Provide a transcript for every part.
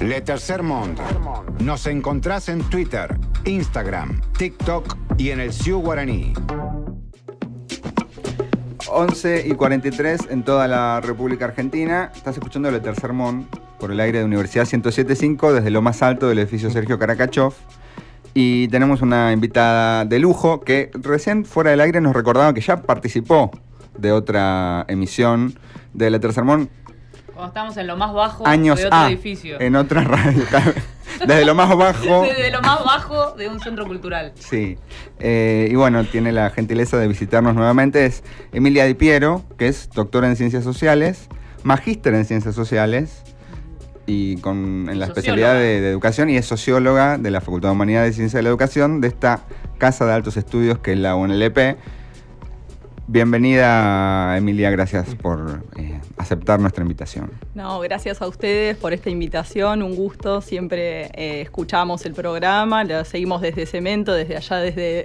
Le Tercer Monde. Nos encontrás en Twitter, Instagram, TikTok y en el Sioux Guaraní. 11:43 en toda la República Argentina. Estás escuchando Le Tercer Monde por el aire de Universidad 107.5 desde lo más alto del edificio Sergio Karakachov. Y tenemos una invitada de lujo que recién fuera del aire nos recordaba que ya participó de otra emisión de Le Tercer Monde. Cuando estábamos en lo más bajo Años de otro edificio. En otra radio. Desde lo más bajo. Desde lo más bajo de un centro cultural. Sí. Y bueno, tiene la gentileza de visitarnos nuevamente. Es Emilia Di Piero, que es doctora en Ciencias Sociales, magíster en Ciencias Sociales y en la especialidad de Educación, y es socióloga de la Facultad de Humanidades y Ciencias de la Educación de esta Casa de Altos Estudios que es la UNLP. Bienvenida, Emilia, gracias por aceptar nuestra invitación. No, gracias a ustedes por esta invitación, un gusto, siempre escuchamos el programa, lo seguimos desde Cemento, desde allá, desde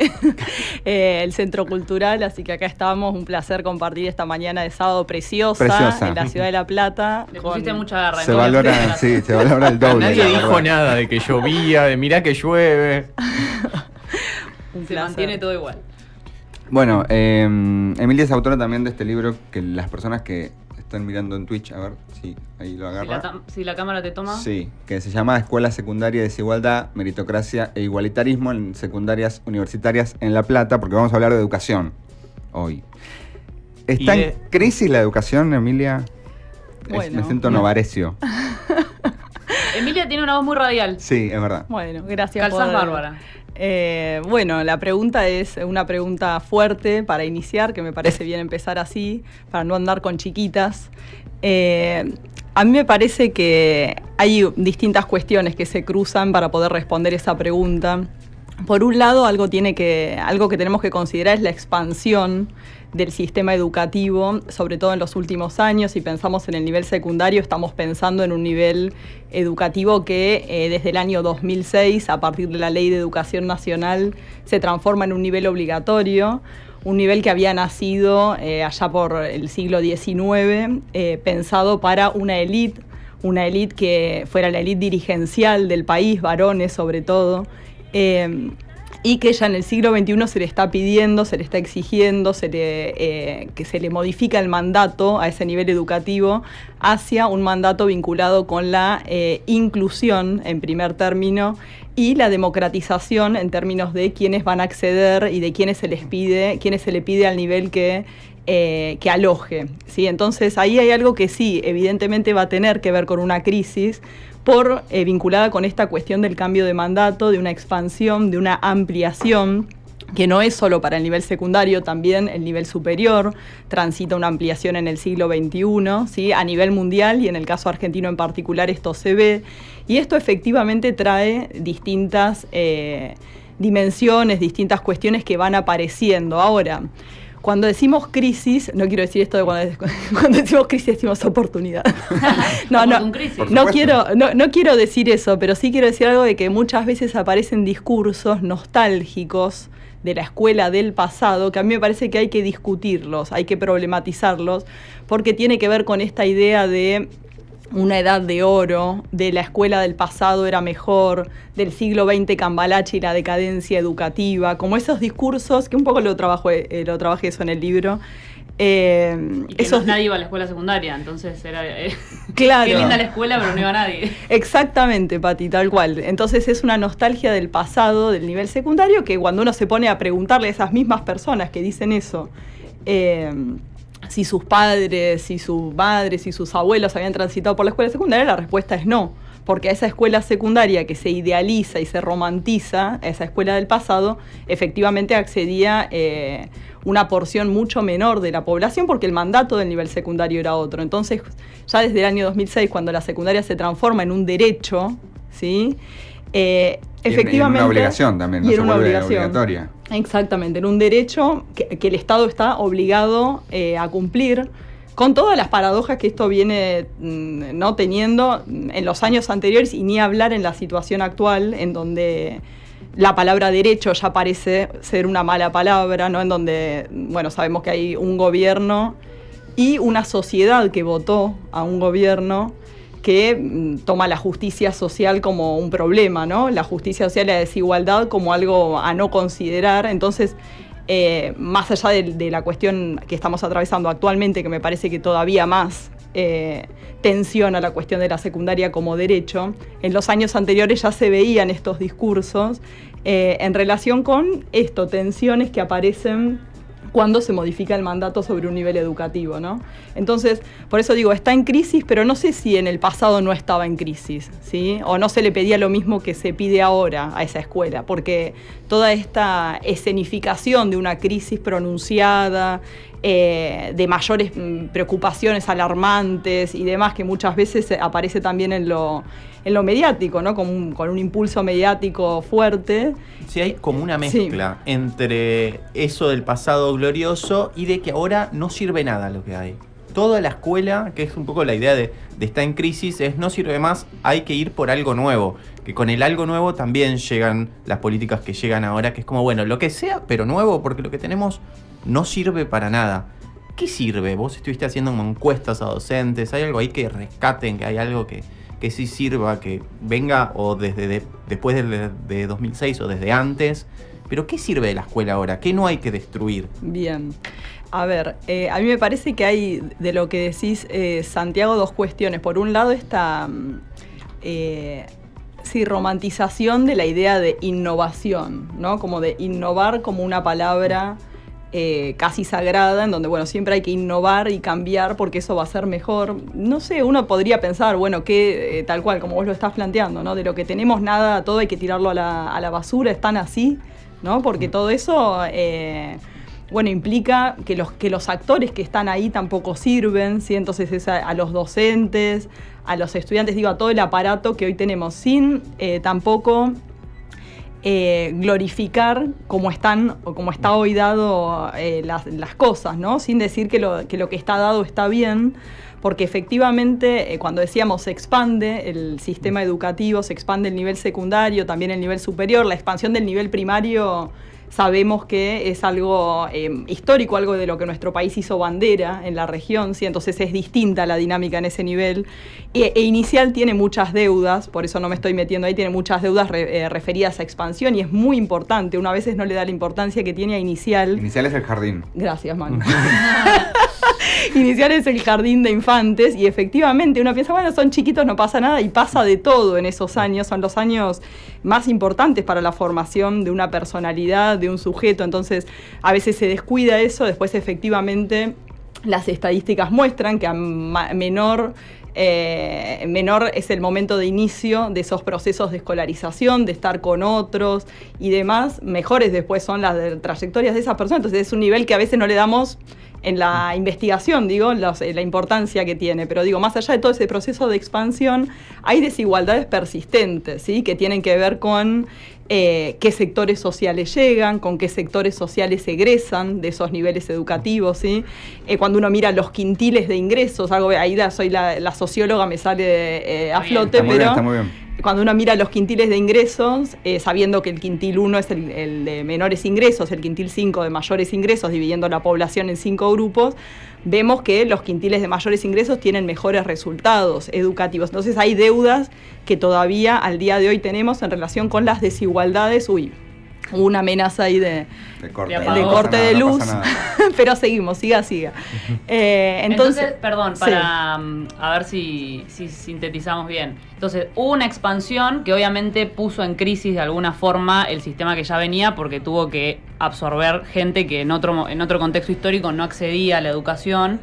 el Centro Cultural, así que acá estamos, un placer compartir esta mañana de sábado preciosa. En la ciudad de La Plata. Le pusiste mucha garra. Se valora, sí, se valora el doble. Nadie dijo nada de que llovía, de mirá que llueve. Se mantiene todo igual. Bueno, Emilia es autora también de este libro que las personas que están mirando en Twitch, a ver si ahí lo agarra. Si la cámara te toma. Sí, que se llama Escuela Secundaria, Desigualdad, Meritocracia e Igualitarismo en Secundarias Universitarias en La Plata, porque vamos a hablar de educación hoy. ¿Está en crisis la educación, Emilia? Bueno, me siento novarecio. Emilia tiene una voz muy radial. Sí, es verdad. Bueno, gracias. Calzás bárbara. Bueno, la pregunta es una pregunta fuerte para iniciar, que me parece bien empezar así, para no andar con chiquitas. A mí me parece que hay distintas cuestiones que se cruzan para poder responder esa pregunta. Por un lado, algo que tenemos que considerar es la expansión del sistema educativo, sobre todo en los últimos años. Si pensamos en el nivel secundario, estamos pensando en un nivel educativo que desde el año 2006, a partir de la Ley de Educación Nacional, se transforma en un nivel obligatorio, un nivel que había nacido allá por el siglo XIX, pensado para una élite que fuera la élite dirigencial del país, varones sobre todo, y que ya en el siglo XXI se le está pidiendo, se le está exigiendo, que se le modifica el mandato a ese nivel educativo hacia un mandato vinculado con la inclusión, en primer término, y la democratización en términos de quiénes van a acceder y de quiénes se le pide al nivel que aloje, ¿sí? Entonces ahí hay algo que sí, evidentemente va a tener que ver con una crisis vinculada con esta cuestión del cambio de mandato, de una expansión, de una ampliación, que no es solo para el nivel secundario, también el nivel superior transita una ampliación en el siglo XXI, ¿sí? A nivel mundial, y en el caso argentino en particular esto se ve, y esto efectivamente trae distintas dimensiones, distintas cuestiones que van apareciendo. Ahora, cuando decimos crisis, no quiero decir esto de cuando decimos crisis decimos oportunidad. No quiero decir eso, pero sí quiero decir algo de que muchas veces aparecen discursos nostálgicos de la escuela del pasado, que a mí me parece que hay que discutirlos, hay que problematizarlos, porque tiene que ver con esta idea de una edad de oro, de la escuela del pasado era mejor, del siglo XX Cambalache y la decadencia educativa, como esos discursos, que un poco lo trabajé eso en el libro. Y que nadie iba a la escuela secundaria, entonces era claro. Qué linda la escuela, pero no iba nadie. Exactamente, Pati, tal cual. Entonces es una nostalgia del pasado, del nivel secundario, que cuando uno se pone a preguntarle a esas mismas personas que dicen eso, si sus padres, si sus madres, si sus abuelos habían transitado por la escuela secundaria, la respuesta es no. Porque a esa escuela secundaria que se idealiza y se romantiza, a esa escuela del pasado, efectivamente accedía una porción mucho menor de la población, porque el mandato del nivel secundario era otro. Entonces, ya desde el año 2006, cuando la secundaria se transforma en un derecho, ¿sí? Efectivamente, y en una obligación también, no se vuelve obligatoria. Exactamente, en un derecho que el Estado está obligado a cumplir, con todas las paradojas que esto viene no teniendo en los años anteriores, y ni hablar en la situación actual, en donde la palabra derecho ya parece ser una mala palabra, ¿no? En donde, bueno, sabemos que hay un gobierno y una sociedad que votó a un gobierno que toma la justicia social como un problema, ¿no? La justicia social y la desigualdad como algo a no considerar. Entonces, más allá de la cuestión que estamos atravesando actualmente, que me parece que todavía más tensiona la cuestión de la secundaria como derecho, en los años anteriores ya se veían estos discursos en relación con tensiones que aparecen cuando se modifica el mandato sobre un nivel educativo, ¿no? Entonces, por eso digo, está en crisis, pero no sé si en el pasado no estaba en crisis, ¿sí? O no se le pedía lo mismo que se pide ahora a esa escuela, porque toda esta escenificación de una crisis pronunciada, de mayores preocupaciones alarmantes y demás, que muchas veces aparece también en lo mediático, ¿no? Con un impulso mediático fuerte. Sí, hay como una mezcla entre eso del pasado glorioso y de que ahora no sirve nada lo que hay. Toda la escuela, que es un poco la idea de estar en crisis, es no sirve más, hay que ir por algo nuevo. Que con el algo nuevo también llegan las políticas que llegan ahora, que es como, bueno, lo que sea, pero nuevo, porque lo que tenemos no sirve para nada. ¿Qué sirve? Vos estuviste haciendo encuestas a docentes, ¿hay algo ahí que rescaten, que hay algo que sí sirva, que venga o después de 2006 o desde antes? Pero ¿qué sirve de la escuela ahora? ¿Qué no hay que destruir? Bien. A ver, a mí me parece que hay, de lo que decís, Santiago, dos cuestiones. Por un lado, esta romantización de la idea de innovación, ¿no? Como de innovar como una palabra casi sagrada, en donde, bueno, siempre hay que innovar y cambiar porque eso va a ser mejor. No sé, uno podría pensar, bueno, que tal cual, como vos lo estás planteando, ¿no? De lo que tenemos nada, todo hay que tirarlo a la basura, están así, ¿no? Porque todo eso, bueno, implica que los actores que están ahí tampoco sirven, ¿sí? Entonces es a los docentes, a los estudiantes, digo, a todo el aparato que hoy tenemos, sin tampoco glorificar cómo están o cómo está hoy dado las cosas, ¿no? Sin decir que lo que está dado está bien, porque efectivamente cuando decíamos se expande el sistema educativo, se expande el nivel secundario, también el nivel superior, la expansión del nivel primario sabemos que es algo histórico, algo de lo que nuestro país hizo bandera en la región, ¿sí? Entonces es distinta la dinámica en ese nivel. E Inicial tiene muchas deudas, por eso no me estoy metiendo ahí, tiene muchas deudas referidas a expansión y es muy importante. Uno a veces no le da la importancia que tiene a Inicial. Inicial es el jardín. Gracias, Manu. Inicial es el jardín de infantes y efectivamente uno piensa, bueno, son chiquitos, no pasa nada, y pasa de todo en esos años, son los años más importantes para la formación de una personalidad, de un sujeto, entonces a veces se descuida eso, después efectivamente las estadísticas muestran que a menor es el momento de inicio de esos procesos de escolarización, de estar con otros y demás, mejores después son las trayectorias de esas personas, entonces es un nivel que a veces no le damos en la investigación, digo, la importancia que tiene, pero digo, más allá de todo ese proceso de expansión, hay desigualdades persistentes, ¿sí? Que tienen que ver con qué sectores sociales llegan, con qué sectores sociales egresan de esos niveles educativos, ¿sí? Cuando uno mira los quintiles de ingresos, algo ahí soy la socióloga, me sale a flote, está muy pero bien, está muy bien. Cuando uno mira los quintiles de ingresos, sabiendo que el quintil 1 es el de menores ingresos, el quintil 5 de mayores ingresos, dividiendo la población en 5 grupos, vemos que los quintiles de mayores ingresos tienen mejores resultados educativos. Entonces hay deudas que todavía al día de hoy tenemos en relación con las desigualdades. Hubo una amenaza ahí de corte de luz, pero seguimos, siga. Entonces, perdón, para a ver si sintetizamos bien. Entonces, hubo una expansión que obviamente puso en crisis de alguna forma el sistema que ya venía porque tuvo que absorber gente que en otro contexto histórico no accedía a la educación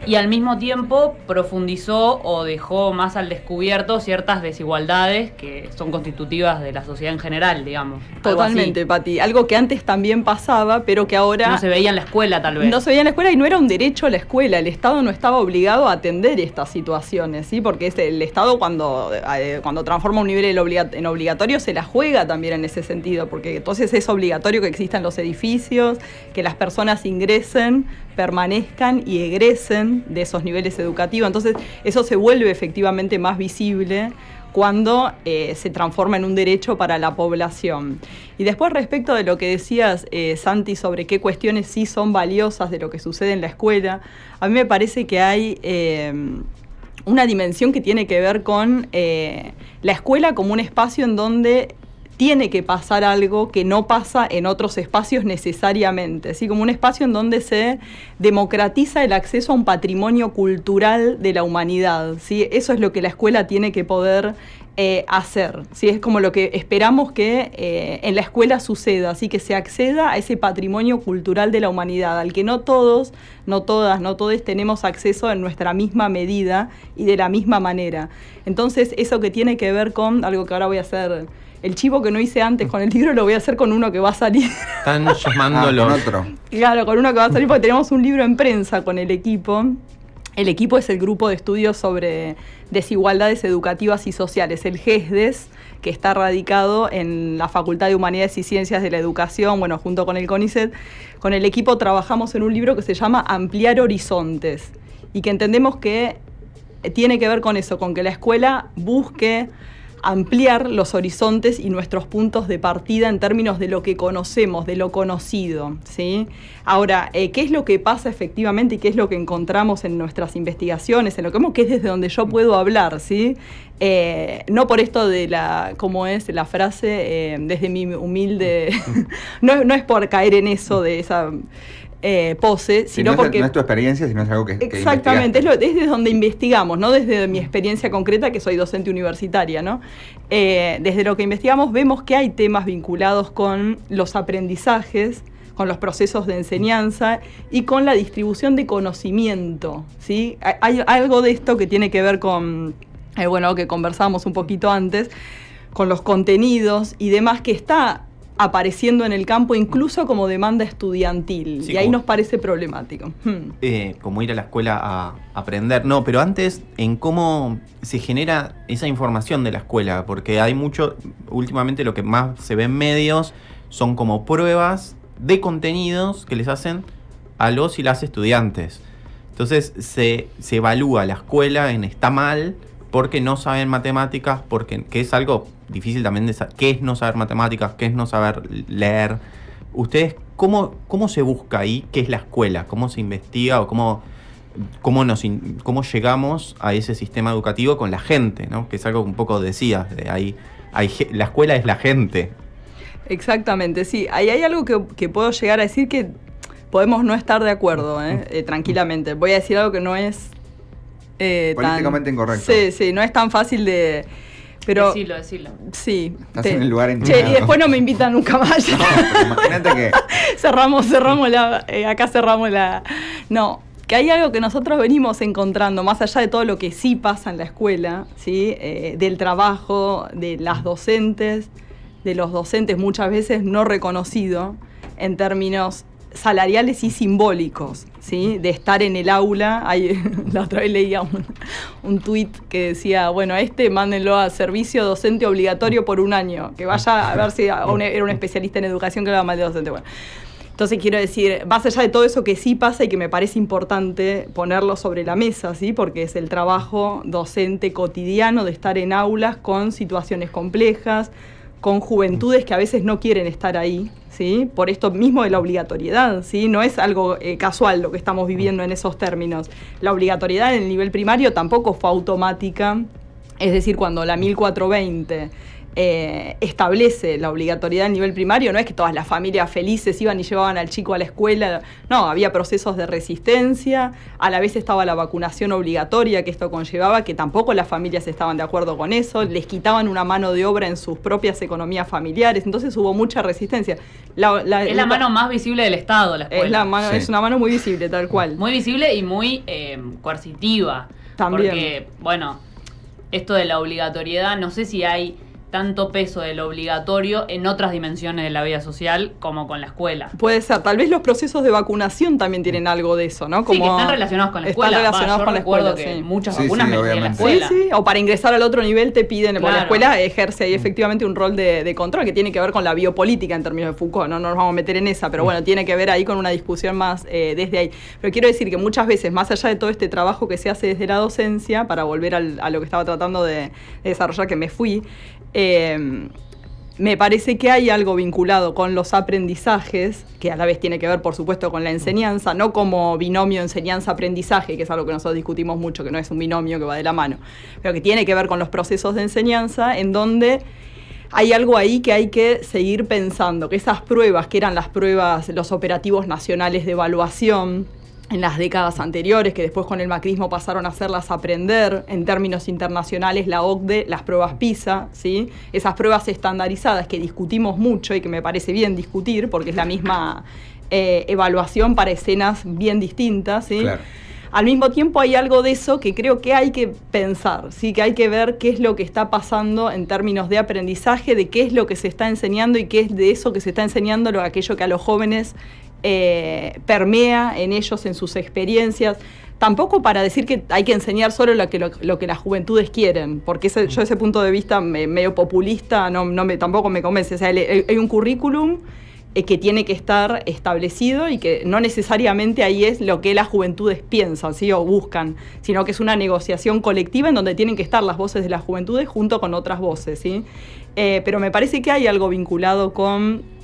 y al mismo tiempo profundizó o dejó más al descubierto ciertas desigualdades que son constitutivas de la sociedad en general, digamos. Totalmente, Pati. Algo que antes también pasaba, pero que ahora... No se veía en la escuela, tal vez. No se veía en la escuela y no era un derecho a la escuela. El Estado no estaba obligado a atender estas situaciones, ¿sí? Porque el Estado cuando transforma un nivel en obligatorio se la juega también en ese sentido, porque entonces es obligatorio que existan los edificios, que las personas ingresen, permanezcan y egresen de esos niveles educativos. Entonces eso se vuelve efectivamente más visible cuando se transforma en un derecho para la población. Y después respecto de lo que decías, Santi, sobre qué cuestiones sí son valiosas de lo que sucede en la escuela, a mí me parece que hay una dimensión que tiene que ver con la escuela como un espacio en donde tiene que pasar algo que no pasa en otros espacios necesariamente, ¿sí? Como un espacio en donde se democratiza el acceso a un patrimonio cultural de la humanidad, ¿sí? Eso es lo que la escuela tiene que poder hacer, ¿sí? Es como lo que esperamos que en la escuela suceda, así que se acceda a ese patrimonio cultural de la humanidad, al que no todos, no todas, no todos tenemos acceso en nuestra misma medida y de la misma manera. Entonces, eso que tiene que ver con algo que ahora voy a hacer... El chivo que no hice antes con el libro lo voy a hacer con uno que va a salir. Están llamándolo. Con otro. Claro, con uno que va a salir porque tenemos un libro en prensa con el equipo. El equipo es el grupo de estudios sobre desigualdades educativas y sociales, el GESDES, que está radicado en la Facultad de Humanidades y Ciencias de la Educación, bueno, junto con el CONICET. Con el equipo trabajamos en un libro que se llama Ampliar Horizontes y que entendemos que tiene que ver con eso, con que la escuela busque ampliar los horizontes y nuestros puntos de partida en términos de lo que conocemos, de lo conocido, ¿sí? Ahora, ¿qué es lo que pasa efectivamente y qué es lo que encontramos en nuestras investigaciones, en lo que vemos, que es desde donde yo puedo hablar, ¿sí? No por esto de ¿cómo es la frase? Desde mi humilde... no es por caer en eso de esa... pose, sino no porque... No es tu experiencia, sino es algo que exactamente, es desde donde investigamos, no desde mi experiencia concreta, que soy docente universitaria, ¿no? Desde lo que investigamos vemos que hay temas vinculados con los aprendizajes, con los procesos de enseñanza y con la distribución de conocimiento, ¿sí? Hay algo de esto que tiene que ver con, que conversamos un poquito antes, con los contenidos y demás que está apareciendo en el campo incluso como demanda estudiantil, sí, y ahí nos parece problemático. Como ir a la escuela a aprender. No, pero antes, en cómo se genera esa información de la escuela, porque hay mucho, últimamente lo que más se ve en medios son como pruebas de contenidos que les hacen a los y las estudiantes. Entonces se evalúa la escuela en está mal porque no saben matemáticas, que es algo difícil también de saber qué es no saber matemáticas, qué es no saber leer. ¿Ustedes cómo se busca ahí qué es la escuela? ¿Cómo se investiga o cómo llegamos a ese sistema educativo con la gente, ¿no? Que es algo que un poco decías, la escuela es la gente. Exactamente, sí. Ahí hay algo que puedo llegar a decir que podemos no estar de acuerdo, tranquilamente. Voy a decir algo que no es políticamente incorrecto. Sí, no es tan fácil de... Pero, decilo. Sí. Estás en el lugar y después no me invitan nunca más. No, pero imagínate que... cerramos acá cerramos la... No, que hay algo que nosotros venimos encontrando, más allá de todo lo que sí pasa en la escuela, ¿sí? Del trabajo, de las docentes, de los docentes muchas veces no reconocido en términos salariales y simbólicos, ¿sí? De estar en el aula. La otra vez leía un tuit que decía, mándenlo a servicio docente obligatorio por un año, que vaya a ver si era un especialista en educación que hablaba mal de docente. Bueno, entonces quiero decir, más allá de todo eso que sí pasa y que me parece importante ponerlo sobre la mesa, ¿sí? Porque es el trabajo docente cotidiano de estar en aulas con situaciones complejas, con juventudes que a veces no quieren estar ahí, ¿sí? Por esto mismo de la obligatoriedad, ¿sí? No es algo casual lo que estamos viviendo en esos términos. La obligatoriedad en el nivel primario tampoco fue automática, es decir, cuando la 1420 establece la obligatoriedad a nivel primario, no es que todas las familias felices iban y llevaban al chico a la escuela, no, había procesos de resistencia, a la vez estaba la vacunación obligatoria que esto conllevaba, que tampoco las familias estaban de acuerdo con eso, les quitaban una mano de obra en sus propias economías familiares, entonces hubo mucha resistencia. Es la mano más visible del Estado, la escuela. Es una mano muy visible, tal cual. Muy visible y muy coercitiva. También. Porque, esto de la obligatoriedad, no sé si hay tanto peso del obligatorio en otras dimensiones de la vida social como con la escuela. Puede ser, tal vez los procesos de vacunación también tienen algo de eso, ¿no? Como que están relacionados con la escuela. Están relacionados con la escuela, que muchas vacunas me en la escuela. Sí, o para ingresar al otro nivel te piden, porque la escuela ejerce ahí efectivamente un rol de control que tiene que ver con la biopolítica en términos de Foucault, no nos vamos a meter en esa, pero tiene que ver ahí con una discusión más desde ahí. Pero quiero decir que muchas veces, más allá de todo este trabajo que se hace desde la docencia, para volver a lo que estaba tratando de desarrollar, que me fui, me parece que hay algo vinculado con los aprendizajes, que a la vez tiene que ver, por supuesto, con la enseñanza, no como binomio enseñanza-aprendizaje, que es algo que nosotros discutimos mucho, que no es un binomio que va de la mano, pero que tiene que ver con los procesos de enseñanza, en donde hay algo ahí que hay que seguir pensando, que esas pruebas, que eran las pruebas, los operativos nacionales de evaluación, en las décadas anteriores, que después con el macrismo pasaron a hacerlas aprender, en términos internacionales, la OCDE, las pruebas PISA, ¿sí? Esas pruebas estandarizadas que discutimos mucho y que me parece bien discutir, porque es la misma evaluación para escenas bien distintas, ¿sí? Claro. Al mismo tiempo hay algo de eso que creo que hay que pensar, ¿sí? Que hay que ver qué es lo que está pasando en términos de aprendizaje, de qué es lo que se está enseñando y qué es de eso que se está enseñando, aquello que a los jóvenes permea en ellos, en sus experiencias. Tampoco para decir que hay que enseñar solo lo que las juventudes quieren, porque yo ese punto de vista medio populista tampoco me convence. O sea, hay un currículum que tiene que estar establecido y que no necesariamente ahí es lo que las juventudes piensan, ¿sí? O buscan, sino que es una negociación colectiva en donde tienen que estar las voces de las juventudes junto con otras voces, ¿sí? Pero me parece que hay algo vinculado con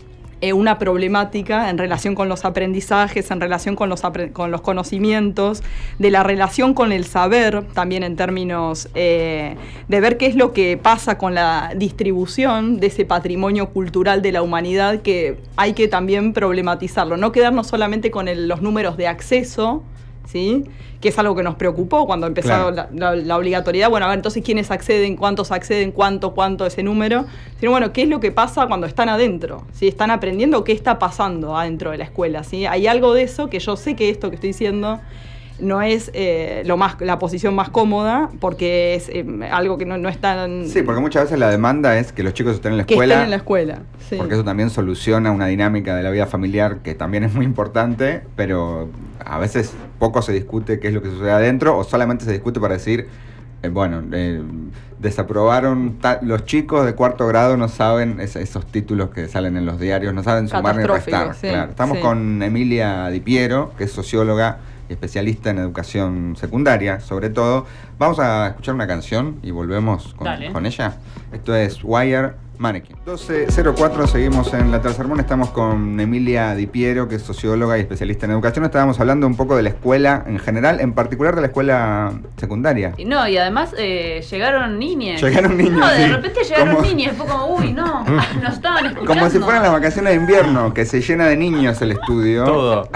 una problemática en relación con los aprendizajes, en relación con los conocimientos, de la relación con el saber, también en términos de ver qué es lo que pasa con la distribución de ese patrimonio cultural de la humanidad, que hay que también problematizarlo, no quedarnos solamente con los números de acceso, ¿sí? Que es algo que nos preocupó cuando empezó claro. la obligatoriedad. Bueno, a ver, entonces, ¿quiénes acceden? ¿Cuántos acceden? ¿Cuánto ese número? Sino, bueno, ¿qué es lo que pasa cuando están adentro? ¿Sí? ¿Están aprendiendo? ¿Qué está pasando adentro de la escuela? ¿Sí? Hay algo de eso que yo sé que esto que estoy diciendo no es la posición más cómoda, porque es algo que no es tan... Sí, porque muchas veces la demanda es que los chicos estén en la que escuela. estén en la escuela, sí. Porque eso también soluciona una dinámica de la vida familiar que también es muy importante, pero a veces poco se discute qué es lo que sucede adentro, o solamente se discute para decir, desaprobaron, los chicos de 4º grado no saben, esos títulos que salen en los diarios, no saben sumar ni restar. Sí, claro. Estamos con Emilia Di Piero, que es socióloga y especialista en educación secundaria, sobre todo. Vamos a escuchar una canción y volvemos con ella. Esto es Wire Mannequin. 12:04, seguimos en La Tercer Mundo. Estamos con Emilia Di Piero, que es socióloga y especialista en educación. Estábamos hablando un poco de la escuela en general, en particular de la escuela secundaria. No, y además llegaron niñas. Llegaron niños. No, de sí. repente llegaron niñas. Fue como, uy, no, nos estaban escuchando. Como si fueran las vacaciones de invierno, que se llena de niños el estudio. Todo.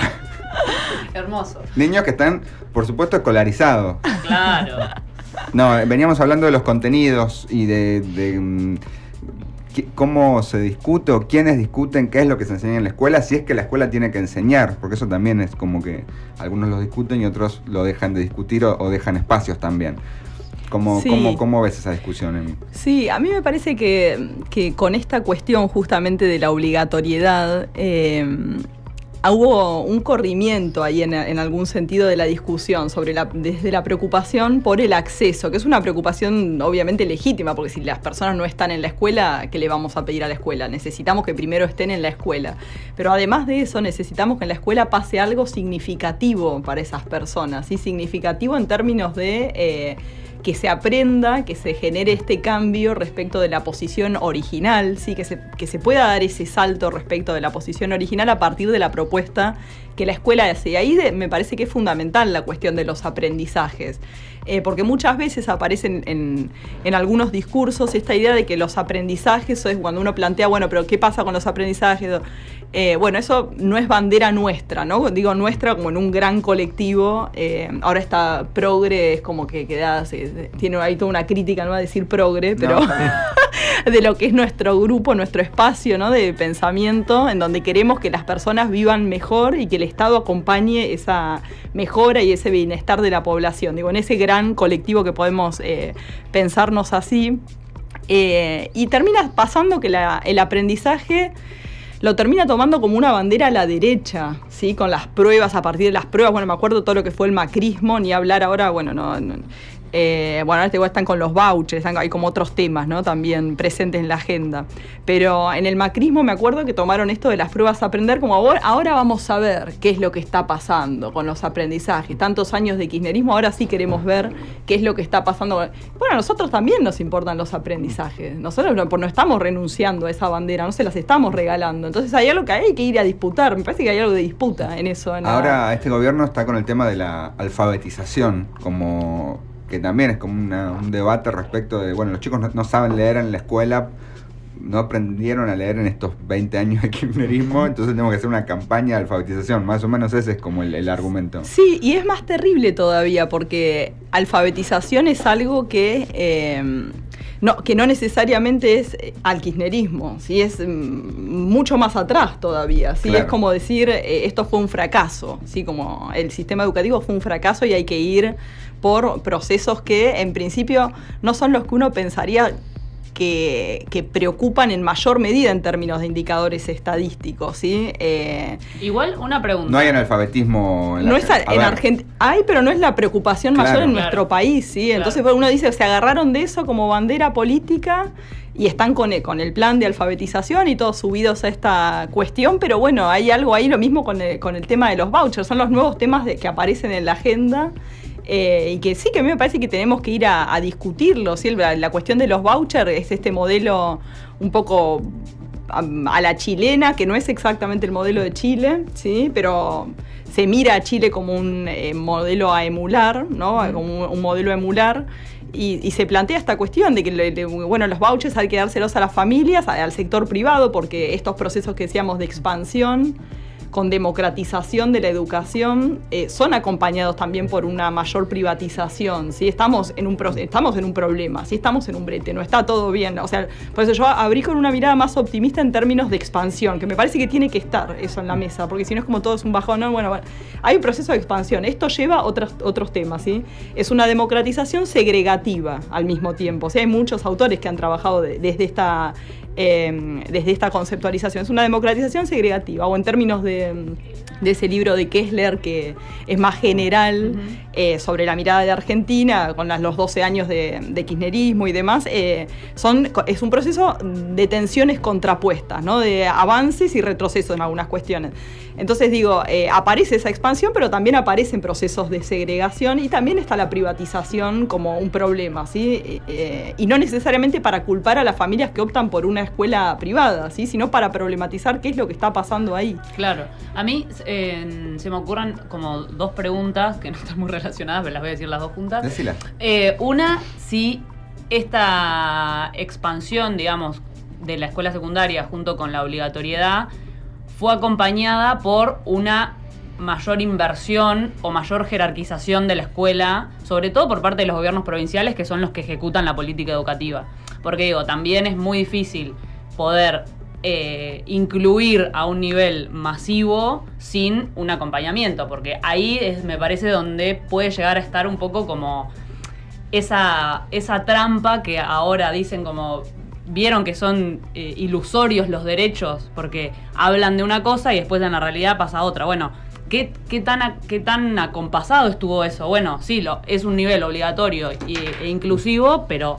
Hermoso. Niños que están, por supuesto, escolarizados. Claro. No, veníamos hablando de los contenidos y de cómo se discute o quiénes discuten qué es lo que se enseña en la escuela, si es que la escuela tiene que enseñar, porque eso también es como que algunos lo discuten y otros lo dejan de discutir o dejan espacios también. ¿Cómo ves esa discusión, Emi? Sí, a mí me parece que con esta cuestión justamente de la obligatoriedad hubo un corrimiento ahí en algún sentido de la discusión desde la preocupación por el acceso, que es una preocupación obviamente legítima, porque si las personas no están en la escuela, ¿qué le vamos a pedir a la escuela? Necesitamos que primero estén en la escuela. Pero además de eso, necesitamos que en la escuela pase algo significativo para esas personas, ¿sí? Significativo en términos de que se aprenda, que se genere este cambio respecto de la posición original, ¿sí? que se pueda dar ese salto respecto de la posición original a partir de la propuesta que la escuela hace. Y ahí me parece que es fundamental la cuestión de los aprendizajes, porque muchas veces aparecen en algunos discursos esta idea de que los aprendizajes, es cuando uno plantea, bueno, pero ¿qué pasa con los aprendizajes? Bueno, eso no es bandera nuestra, ¿no? Digo nuestra como en un gran colectivo. Ahora está progre, es como que tiene ahí toda una crítica, no va a decir progre, pero de lo que es nuestro grupo, nuestro espacio, ¿no? De pensamiento, en donde queremos que las personas vivan mejor y que el Estado acompañe esa mejora y ese bienestar de la población. Digo, en ese gran colectivo que podemos pensarnos así. Y termina pasando que el aprendizaje lo termina tomando como una bandera a la derecha, ¿sí? Con las pruebas, a partir de las pruebas, bueno, me acuerdo todo lo que fue el macrismo, ni hablar ahora, bueno, Bueno, ahora igual están con los vouchers, hay como otros temas, ¿no? También presentes en la agenda. Pero en el macrismo me acuerdo que tomaron esto de las pruebas a aprender como ahora vamos a ver qué es lo que está pasando con los aprendizajes. Tantos años de kirchnerismo, ahora sí queremos ver qué es lo que está pasando. Bueno, a nosotros también nos importan los aprendizajes. Nosotros no estamos renunciando a esa bandera, no se las estamos regalando. Entonces hay algo que hay que ir a disputar. Me parece que hay algo de disputa en eso. Ahora este gobierno está con el tema de la alfabetización, como que también es como un debate respecto de, bueno, los chicos no saben leer en la escuela, no aprendieron a leer en estos 20 años de kirchnerismo, entonces tenemos que hacer una campaña de alfabetización, más o menos ese es como el argumento. Sí, y es más terrible todavía, porque alfabetización es algo que no necesariamente es al kirchnerismo, ¿sí? Es mucho más atrás todavía, ¿sí? Claro. Es como decir, esto fue un fracaso, ¿sí? Como el sistema educativo fue un fracaso y hay que ir por procesos que en principio no son los que uno pensaría que preocupan en mayor medida en términos de indicadores estadísticos, ¿sí? Igual una pregunta. No hay analfabetismo en no es en Argentina. Hay, pero no es la preocupación mayor en nuestro país, ¿sí? Claro. Entonces uno dice, se agarraron de eso como bandera política y están con el plan de alfabetización y todos subidos a esta cuestión, pero bueno, hay algo ahí, lo mismo con el tema de los vouchers, son los nuevos temas que aparecen en la agenda. Y que sí, que a mí me parece que tenemos que ir a discutirlo, ¿sí? La cuestión de los vouchers es este modelo un poco a la chilena, que no es exactamente el modelo de Chile, ¿sí? Pero se mira a Chile como un modelo a emular, ¿no? Como un modelo a emular. Y se plantea esta cuestión de que, bueno, los vouchers hay que dárselos a las familias, al sector privado, porque estos procesos que decíamos de expansión con democratización de la educación, son acompañados también por una mayor privatización, ¿sí? Estamos en un problema, ¿sí? Estamos en un brete, no está todo bien. O sea, por eso yo abrí con una mirada más optimista en términos de expansión, que me parece que tiene que estar eso en la mesa, porque si no es como todo es un bajón, ¿no? Bueno, hay un proceso de expansión. Esto lleva a otros temas, ¿sí? Es una democratización segregativa al mismo tiempo. O sea, hay muchos autores que han trabajado desde esta conceptualización. Es una democratización segregativa, o en términos de ese libro de Kessler, que es más general, sobre la mirada de Argentina, con los 12 años de kirchnerismo y demás, es un proceso de tensiones contrapuestas, ¿no? De avances y retrocesos en algunas cuestiones. Entonces digo, aparece esa expansión, pero también aparecen procesos de segregación y también está la privatización como un problema, ¿sí? Y no necesariamente para culpar a las familias que optan por una escuela privada, ¿sí? Sino para problematizar qué es lo que está pasando ahí. Claro. A mí se me ocurren como dos preguntas que no están muy relacionadas, pero las voy a decir las dos juntas. Decila. Una, si esta expansión, digamos, de la escuela secundaria junto con la obligatoriedad fue acompañada por una mayor inversión o mayor jerarquización de la escuela, sobre todo por parte de los gobiernos provinciales, que son los que ejecutan la política educativa. Porque digo, también es muy difícil poder incluir a un nivel masivo sin un acompañamiento, porque ahí me parece donde puede llegar a estar un poco como esa trampa que ahora dicen como... Vieron que son ilusorios los derechos porque hablan de una cosa y después en la realidad pasa otra. Bueno, ¿qué tan acompasado estuvo eso? Bueno, sí, es un nivel obligatorio e inclusivo, pero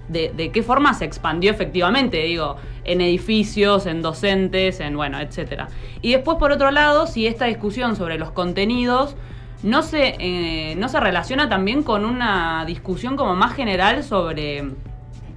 ¿de qué forma se expandió efectivamente? Digo, en edificios, en docentes, etcétera. Y después, por otro lado, si esta discusión sobre los contenidos no se relaciona también con una discusión como más general sobre...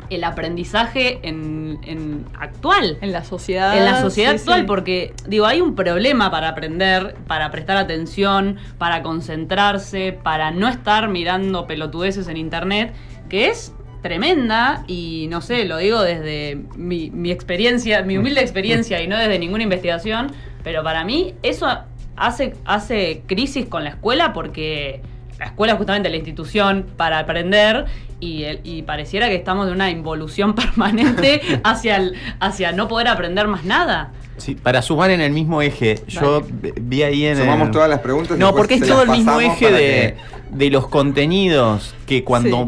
el aprendizaje en actual. En la sociedad. En la sociedad actual, sí. Porque, digo, hay un problema para aprender, para prestar atención, para concentrarse, para no estar mirando pelotudeces en internet, que es tremenda y, no sé, lo digo desde mi experiencia, mi humilde experiencia y no desde ninguna investigación, pero para mí eso hace crisis con la escuela porque... La escuela es justamente la institución para aprender y pareciera que estamos en una involución permanente hacia no poder aprender más nada. Sí, para sumar en el mismo eje, yo vi ahí en Sumamos todas las preguntas. No, porque es todo el mismo eje que... de los contenidos que cuando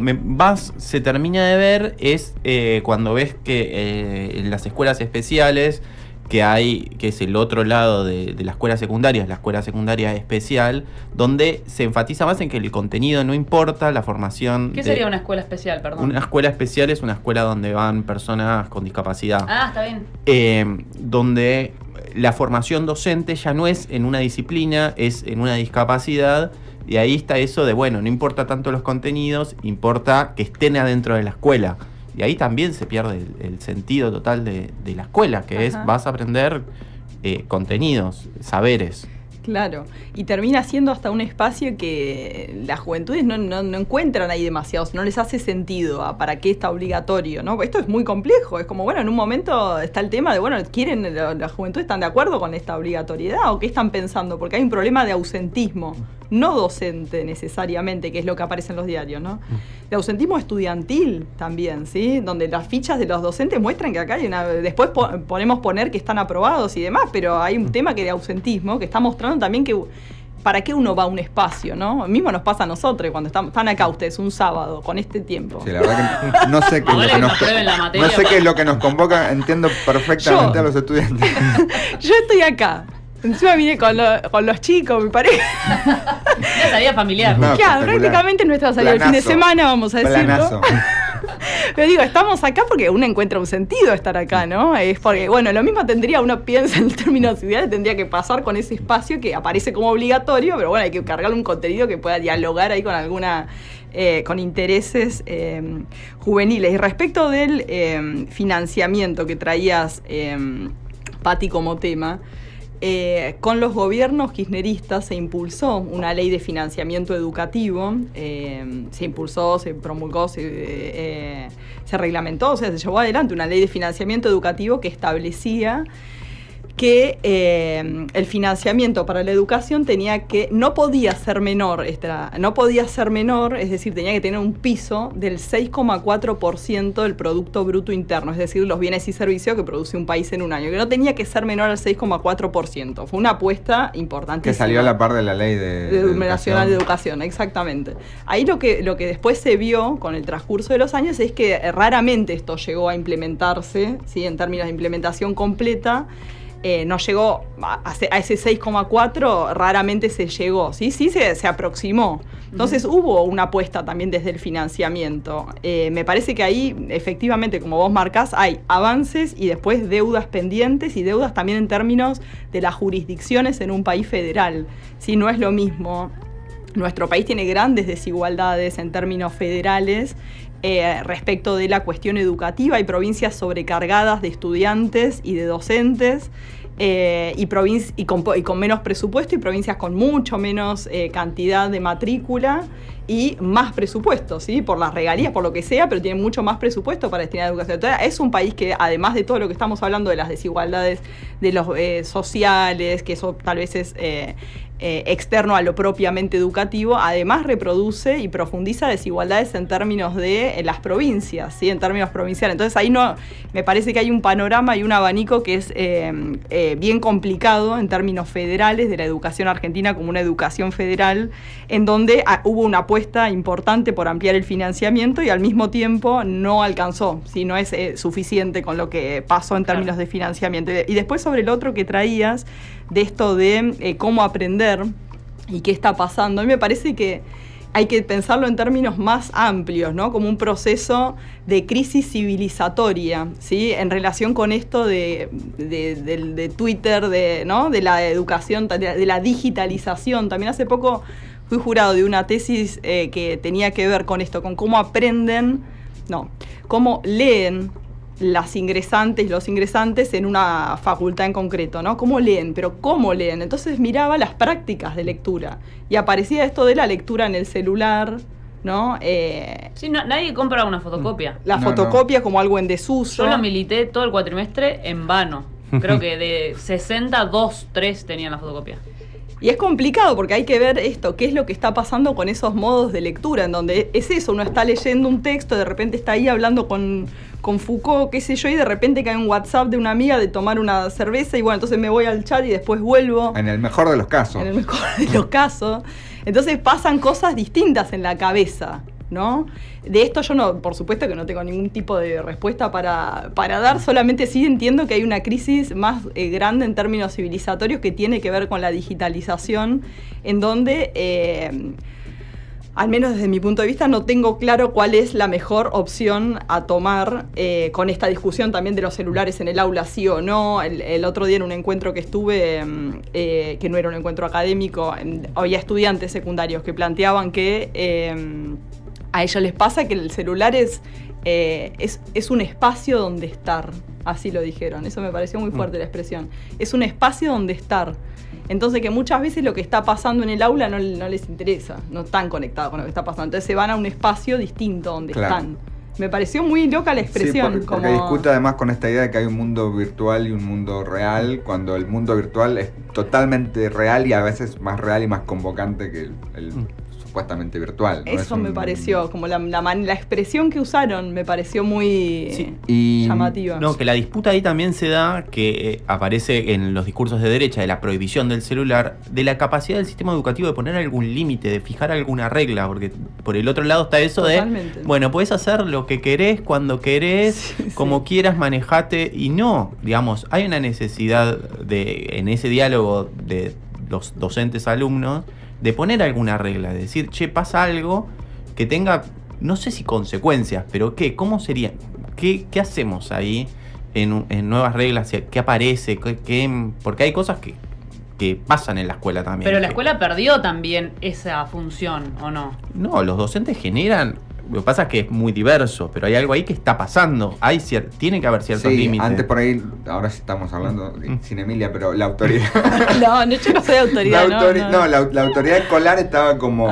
se termina de ver es cuando ves que en las escuelas especiales que hay, que es el otro lado de la escuela secundaria, la escuela secundaria especial, donde se enfatiza más en que el contenido no importa, la formación... ¿Qué sería una escuela especial, perdón? Una escuela especial es una escuela donde van personas con discapacidad. Ah, está bien. Donde la formación docente ya no es en una disciplina, es en una discapacidad, y ahí está eso de, bueno, no importa tanto los contenidos, importa que estén adentro de la escuela. Y ahí también se pierde el sentido total de la escuela, que es vas a aprender contenidos, saberes. Claro, y termina siendo hasta un espacio que las juventudes no encuentran ahí demasiados, no les hace sentido a para qué está obligatorio, ¿no? Esto es muy complejo, es como, bueno, en un momento está el tema de, bueno, las juventudes están de acuerdo con esta obligatoriedad o qué están pensando, porque hay un problema de ausentismo, no docente necesariamente, que es lo que aparece en los diarios, ¿no? De ausentismo estudiantil también, ¿sí? Donde las fichas de los docentes muestran que acá hay después podemos poner que están aprobados y demás, pero hay un tema que de ausentismo que está mostrando también que para qué uno va a un espacio, ¿no? Mismo nos pasa a nosotros cuando están acá ustedes un sábado con este tiempo. Sí, la verdad que no sé qué es lo que nos convoca, entiendo perfectamente a los estudiantes. Yo estoy acá. Encima vine con los chicos, mi pareja. Una salida familiar. No, claro, prácticamente nuestra salida del fin de semana, vamos a decirlo. Pero digo, estamos acá porque uno encuentra un sentido estar acá, ¿no? Es porque, bueno, lo mismo uno piensa en términos ideales, tendría que pasar con ese espacio que aparece como obligatorio, pero bueno, hay que cargarle un contenido que pueda dialogar ahí con alguna... con intereses juveniles. Y respecto del financiamiento que traías, Pati, como tema, con los gobiernos kirchneristas se impulsó una ley de financiamiento educativo, se impulsó, se promulgó, se reglamentó, o sea, se llevó adelante una ley de financiamiento educativo que establecía que el financiamiento para la educación no podía ser menor, es decir, tenía que tener un piso del 6,4% del Producto Bruto Interno, es decir, los bienes y servicios que produce un país en un año, que no tenía que ser menor al 6,4%. Fue una apuesta importantísima. Que salió a la par de la ley nacional de educación, exactamente. Ahí lo que después se vio con el transcurso de los años es que raramente esto llegó a implementarse, ¿sí? En términos de implementación completa. No llegó a ese 6,4, raramente se llegó, sí se aproximó. Entonces hubo una apuesta también desde el financiamiento. Me parece que ahí, efectivamente, como vos marcás, hay avances y después deudas pendientes y deudas también en términos de las jurisdicciones en un país federal. Sí, no es lo mismo. Nuestro país tiene grandes desigualdades en términos federales. Respecto de la cuestión educativa, hay provincias sobrecargadas de estudiantes y de docentes y con menos presupuesto, y provincias con mucho menos cantidad de matrícula y más presupuesto, ¿sí? Por las regalías, por lo que sea, pero tienen mucho más presupuesto para destinar a educación. Entonces, es un país que, además de todo lo que estamos hablando de las desigualdades de los sociales, que eso tal vez es externo a lo propiamente educativo, además reproduce y profundiza desigualdades en términos de las provincias, ¿sí? En términos provinciales. Entonces ahí me parece que hay un panorama y un abanico que es bien complicado en términos federales de la educación argentina como una educación federal, en donde hubo una apuesta importante por ampliar el financiamiento y al mismo tiempo no alcanzó, ¿sí? No es suficiente con lo que pasó en términos de financiamiento. Y después sobre el otro que traías, de esto de cómo aprender y qué está pasando, a mí me parece que hay que pensarlo en términos más amplios, ¿no? Como un proceso de crisis civilizatoria, ¿sí? En relación con esto de Twitter, ¿no? De la educación, de la digitalización. También hace poco fui jurado de una tesis que tenía que ver con esto, con cómo cómo leen las ingresantes y los ingresantes en una facultad en concreto, ¿no? ¿Cómo leen? Pero ¿cómo leen? Entonces miraba las prácticas de lectura y aparecía esto de la lectura en el celular, ¿no? Sí, nadie compra una fotocopia. La fotocopia como algo en desuso. Yo lo milité todo el cuatrimestre en vano. Creo que de 60, 2, 3 tenían la fotocopia. Y es complicado porque hay que ver esto, qué es lo que está pasando con esos modos de lectura, en donde es eso, uno está leyendo un texto, de repente está ahí hablando con Foucault, qué sé yo, y de repente cae un WhatsApp de una amiga de tomar una cerveza y bueno, entonces me voy al chat y después vuelvo. En el mejor de los casos. En el mejor de los casos. Entonces pasan cosas distintas en la cabeza, ¿no? De esto yo no, por supuesto que no tengo ningún tipo de respuesta para dar, solamente sí entiendo que hay una crisis más grande en términos civilizatorios que tiene que ver con la digitalización, en donde, al menos desde mi punto de vista, no tengo claro cuál es la mejor opción a tomar con esta discusión también de los celulares en el aula, sí o no. El otro día en un encuentro que estuve, que no era un encuentro académico, había estudiantes secundarios que planteaban que a ellos les pasa que el celular es un espacio donde estar, así lo dijeron. Eso me pareció muy fuerte la expresión. Es un espacio donde estar. Entonces que muchas veces lo que está pasando en el aula no les interesa, no están conectados con lo que está pasando. Entonces se van a un espacio distinto donde están. Me pareció muy loca la expresión. Sí, porque discute además con esta idea de que hay un mundo virtual y un mundo real, cuando el mundo virtual es totalmente real y a veces más real y más convocante que el supuestamente virtual, ¿no? Eso me pareció, como la expresión que usaron me pareció muy llamativa. No, que la disputa ahí también se da, que aparece en los discursos de derecha, de la prohibición del celular, de la capacidad del sistema educativo de poner algún límite, de fijar alguna regla, porque por el otro lado está eso Totalmente. de, bueno, podés hacer lo que querés, cuando querés, como quieras, manejate, y no, digamos, hay una necesidad en ese diálogo de los docentes-alumnos, de poner alguna regla, de decir, che, pasa algo que tenga, no sé si consecuencias, pero ¿qué? ¿Cómo sería? ¿Qué hacemos ahí en nuevas reglas? ¿Qué aparece? Porque hay cosas que pasan en la escuela también. Pero la escuela perdió también esa función, ¿o no? No, los docentes generan. Lo que pasa es que es muy diverso, pero hay algo ahí que está pasando. Tiene que haber ciertos límites. Antes por ahí, ahora sí estamos hablando sin Emilia, pero la autoridad. Yo no soy autoridad. La autoridad escolar estaba como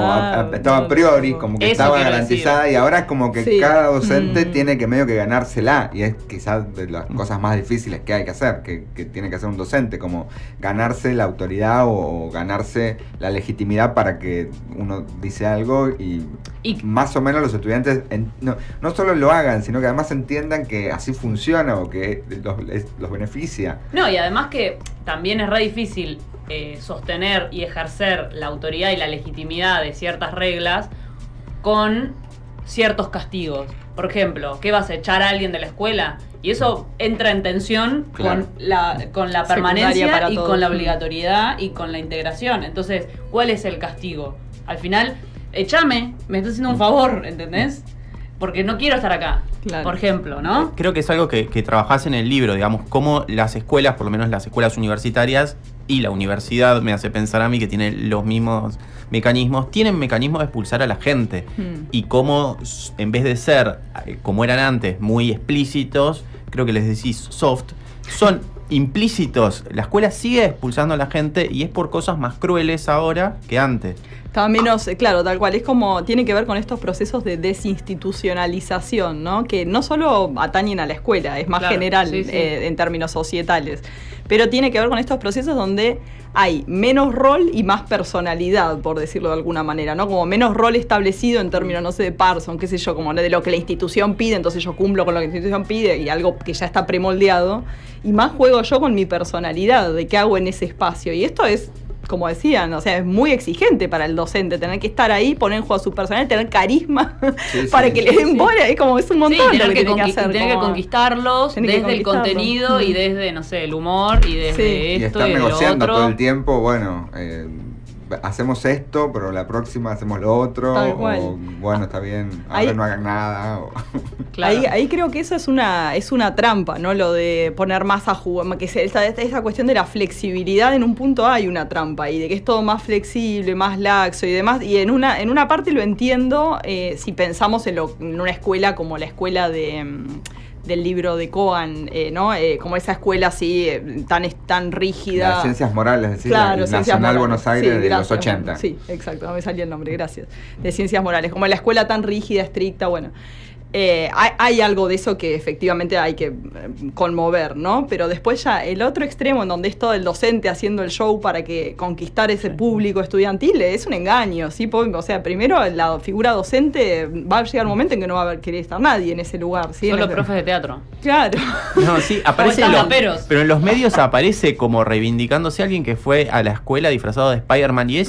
estaba a priori, como que estaba garantizada, decir. Y ahora es como que cada docente tiene que medio que ganársela. Y es quizás de las cosas más difíciles que hay que hacer, que tiene que hacer un docente, como ganarse la autoridad o ganarse la legitimidad para que uno dice algo y más o menos los estudiantes no solo lo hagan, sino que además entiendan que así funciona o que los beneficia. No, y además que también es re difícil sostener y ejercer la autoridad y la legitimidad de ciertas reglas con ciertos castigos. Por ejemplo, ¿qué vas a echar a alguien de la escuela? Y eso entra en tensión con la permanencia y con la obligatoriedad y con la integración. Entonces, ¿cuál es el castigo? Al final, échame, me estás haciendo un favor, ¿entendés? Porque no quiero estar acá, por ejemplo, ¿no? Creo que es algo que trabajás en el libro, digamos, cómo las escuelas, por lo menos las escuelas universitarias y la universidad, me hace pensar a mí que tiene los mismos mecanismos, tienen mecanismos de expulsar a la gente. Y cómo, en vez de ser, como eran antes, muy explícitos, creo que les decís soft, son implícitos. La escuela sigue expulsando a la gente y es por cosas más crueles ahora que antes. Estaba menos, claro, tal cual. Es como, tiene que ver con estos procesos de desinstitucionalización, ¿no? Que no solo atañen a la escuela, es más general en términos societales. Pero tiene que ver con estos procesos donde hay menos rol y más personalidad, por decirlo de alguna manera, ¿no? Como menos rol establecido en términos, no sé, de Parson, qué sé yo, como de lo que la institución pide, entonces yo cumplo con lo que la institución pide y algo que ya está premoldeado. Y más juego yo con mi personalidad, de qué hago en ese espacio. Y esto es, como decían, o sea, es muy exigente para el docente tener que estar ahí, poner en juego a su personalidad, tener carisma para que le den bola, es como es un montón lo que tiene que hacer. Tiene que conquistarlos desde el contenido y desde, no sé, el humor y desde esto y estar negociando lo otro. todo el tiempo, bueno, hacemos esto, pero la próxima hacemos lo otro, o bueno, está bien, ahora no hagan nada. Claro. Ahí creo que eso es una trampa, ¿no? Lo de poner más a jugar, que esa cuestión de la flexibilidad, en un punto hay una trampa ahí, de que es todo más flexible, más laxo y demás, y en una parte lo entiendo si pensamos en una escuela como la escuela del libro de Cohen, ¿no? Como esa escuela así tan rígida. Las ciencias morales, decir, claro, la Nacional morales. Buenos Aires de los 80. Sí, exacto, no me salía el nombre, gracias. De ciencias morales, como la escuela tan rígida, estricta, bueno. Hay algo de eso que efectivamente hay que conmover, ¿no? Pero después ya el otro extremo, en donde es todo el docente haciendo el show para que conquistar ese público estudiantil, es un engaño, ¿sí? O sea, primero la figura docente va a llegar un momento en que no va a querer estar nadie en ese lugar, ¿sí? Solo profes de teatro. Claro. No, sí, aparece O raperos. pero en los medios aparece como reivindicándose alguien que fue a la escuela disfrazado de Spider-Man y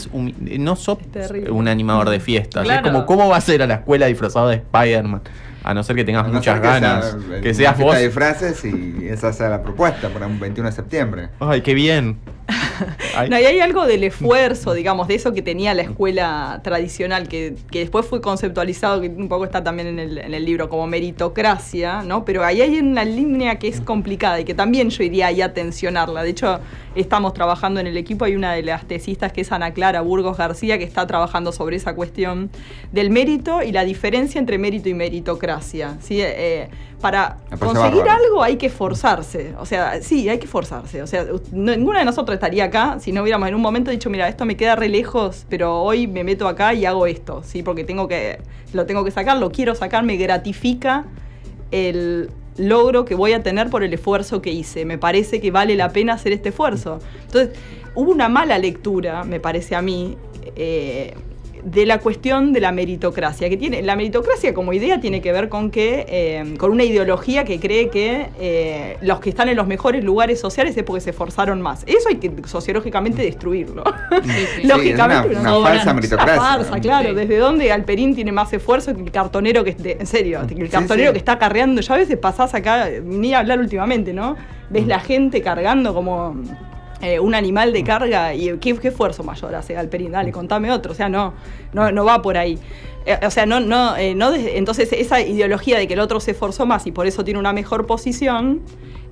no sos terrible. un animador de fiestas. Claro. Es como, ¿cómo va a ser a la escuela disfrazado de Spider-Man? A no ser que tengas A no muchas ser ganas. Que seas una vos. fiesta de disfraces y esa sea la propuesta para un 21 de septiembre. Ay, qué bien. Ay. No, y hay algo del esfuerzo, digamos, de eso que tenía la escuela tradicional, que después fue conceptualizado, que un poco está también en el libro, como meritocracia, ¿no? Pero ahí hay una línea que es complicada y que también yo iría ahí a tensionarla. De hecho, estamos trabajando en el equipo, hay una de las tesistas que es Ana Clara Burgos García, que está trabajando sobre esa cuestión del mérito y la diferencia entre mérito y meritocracia, ¿sí? Para conseguir algo hay que esforzarse, o sea, sí, hay que esforzarse, o sea, ninguna de nosotros estaría acá si no hubiéramos en un momento dicho, mira, esto me queda re lejos, pero hoy me meto acá y hago esto, ¿sí? Porque lo tengo que sacar, lo quiero sacar, me gratifica el logro que voy a tener por el esfuerzo que hice, me parece que vale la pena hacer este esfuerzo. Entonces, hubo una mala lectura, me parece a mí, de la cuestión de la meritocracia, la meritocracia como idea tiene que ver con que con una ideología que cree que los que están en los mejores lugares sociales es porque se esforzaron más. Eso hay que sociológicamente destruirlo. Sí. Lógicamente, es una falsa meritocracia. Una farsa, claro. Sí. ¿Desde dónde Galperín tiene más esfuerzo que el cartonero en serio, el cartonero que está carreando? Ya a veces pasás acá, ni a hablar últimamente, ¿no? Ves la gente cargando como un animal de carga y ¿qué esfuerzo mayor hace Galperín? Dale, contame otro. O sea, no va por ahí. O sea, entonces esa ideología de que el otro se esforzó más y por eso tiene una mejor posición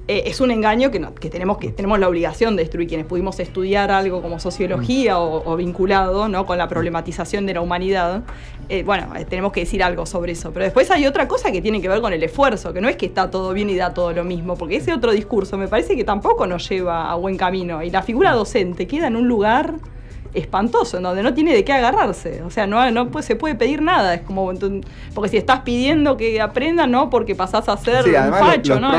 es un engaño que tenemos la obligación de destruir quienes pudimos estudiar algo como sociología o vinculado, ¿no? Con la problematización de la humanidad. Tenemos que decir algo sobre eso. Pero después hay otra cosa que tiene que ver con el esfuerzo, que no es que está todo bien y da todo lo mismo, porque ese otro discurso me parece que tampoco nos lleva a buen camino. Y la figura docente queda en un lugar espantoso, en donde no tiene de qué agarrarse. O sea, no se puede pedir nada. Es como, porque si estás pidiendo que aprendan, no, porque pasás a ser un facho, ¿no?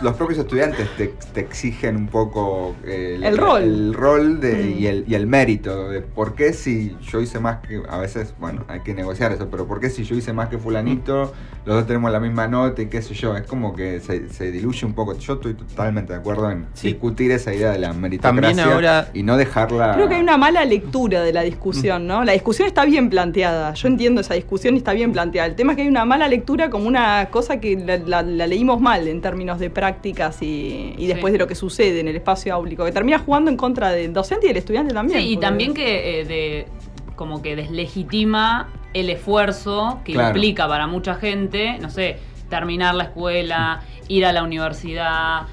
Los propios estudiantes te exigen un poco el rol y el mérito. De por qué si yo hice más que... A veces, hay que negociar eso, pero por qué si yo hice más que fulanito, los dos tenemos la misma nota y qué sé yo. Es como que se diluye un poco. Yo estoy totalmente de acuerdo en discutir esa idea de la meritocracia y no dejarla... Creo que hay una mala lectura de la discusión, ¿no? La discusión está bien planteada, yo entiendo esa discusión y está bien planteada. El tema es que hay una mala lectura como una cosa que la leímos mal en términos de prácticas y después de lo que sucede en el espacio áulico, que termina jugando en contra del docente y del estudiante también. Sí, y también que como que deslegitima el esfuerzo que implica para mucha gente, no sé, terminar la escuela, ir a la universidad,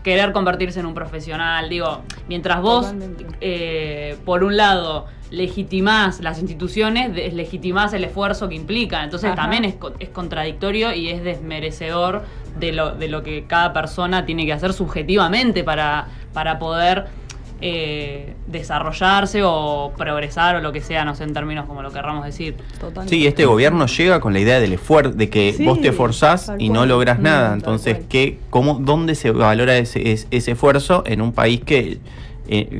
querer convertirse en un profesional. Digo, mientras vos, por un lado, legitimás las instituciones, deslegitimás el esfuerzo que implica. Entonces también es contradictorio y es desmerecedor de lo que cada persona tiene que hacer subjetivamente para poder desarrollarse o progresar o lo que sea, no sé, en términos como lo querramos decir. Totalmente. Sí, este gobierno llega con la idea del esfuerzo, de que vos te esforzás y no lográs nada. Entonces, ¿dónde se valora ese esfuerzo en un país que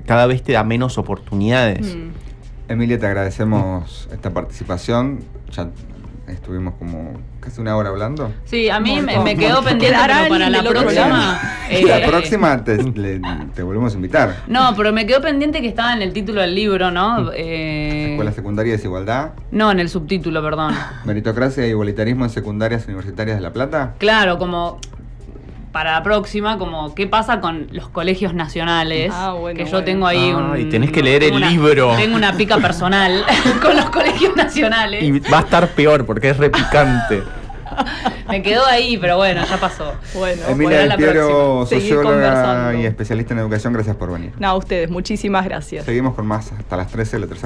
cada vez te da menos oportunidades? Emilia, te agradecemos esta participación. Ya estuvimos como casi una hora hablando. Sí, a mí me quedó pendiente, pero para la próxima... La próxima te volvemos a invitar. No, pero me quedó pendiente que estaba en el título del libro, ¿no? Escuela Secundaria y Desigualdad. No, en el subtítulo, perdón. Meritocracia e igualitarismo en secundarias universitarias de La Plata. Claro, como... para la próxima, como qué pasa con los colegios nacionales, que yo tengo ahí y tenés que leer el libro. Tengo una pica personal con los colegios nacionales. Y va a estar peor porque es repicante. Me quedó ahí, pero bueno, ya pasó. Bueno, Emilia Del Piero, Seguir socióloga conversando. y especialista en educación, gracias por venir. No, a ustedes, muchísimas gracias. Seguimos con más hasta las 13, la tercera.